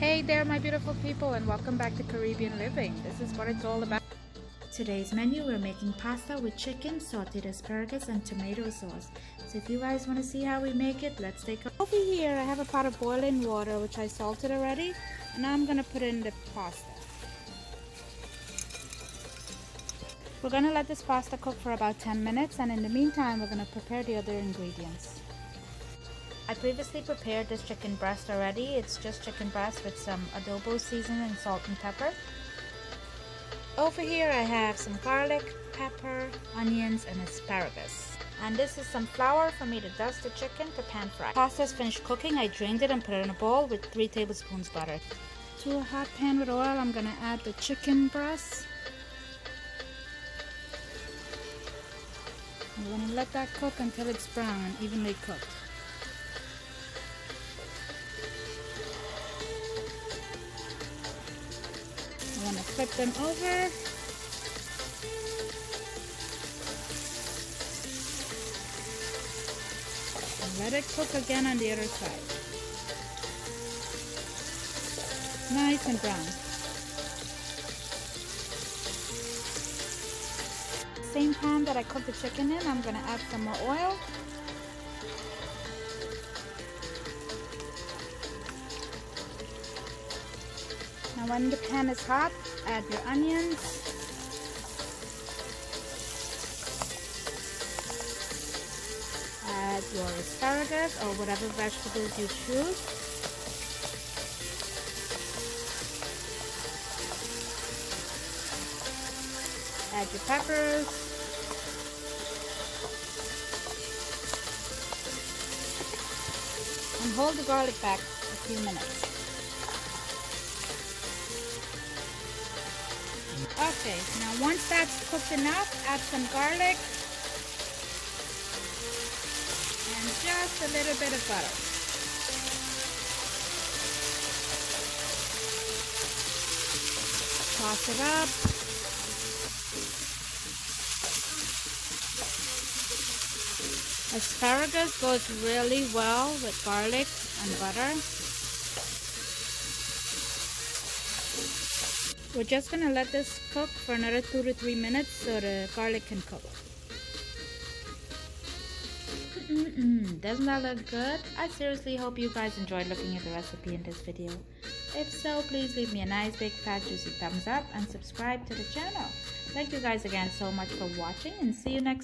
Hey there my beautiful people, and welcome back to Caribbean Living. This is what it's all about. Today's menu, we're making pasta with chicken, sauteed asparagus, and tomato sauce. So if you guys want to see how we make it, let's take a look. Over here I have a pot of boiling water which I salted already, and now I'm going to put in the pasta. We're going to let this pasta cook for about 10 minutes, and in the meantime we're going to prepare the other ingredients. I previously prepared this chicken breast already. It's just chicken breast with some adobo seasoning, salt and pepper. Over here I have some garlic, pepper, onions, and asparagus. And this is some flour for me to dust the chicken to pan fry. Pasta's finished cooking. I drained it and put it in a bowl with 3 tablespoons butter. To a hot pan with oil, I'm going to add the chicken breast. I'm going to let that cook until it's brown and evenly cooked. I'm going to flip them over. And let it cook again on the other side. Nice and brown. Same pan that I cooked the chicken in, I'm going to add some more oil. Now when the pan is hot, add your onions, add your asparagus or whatever vegetables you choose. Add your peppers. And hold the garlic back a few minutes. Okay, now once that's cooked enough, add some garlic and just a little bit of butter. Toss it up. Asparagus goes really well with garlic and butter. We're just going to let this cook for another 2 to 3 minutes so the garlic can cook. Doesn't that look good? I seriously hope you guys enjoyed looking at the recipe in this video. If so, please leave me a nice big fat juicy thumbs up and subscribe to the channel. Thank you guys again so much for watching, and see you next time.